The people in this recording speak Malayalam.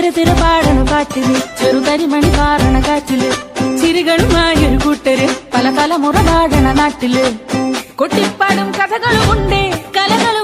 തിര പാടണ പാട്ടില് ചെറുകരിമണി പാറണ കാറ്റില് ചിരികളുമായൊരു കൂട്ടര് പല തലമുറ പാടണ നാട്ടില് കൊട്ടിപ്പാടും കഥകളുമുണ്ടേ കലകളും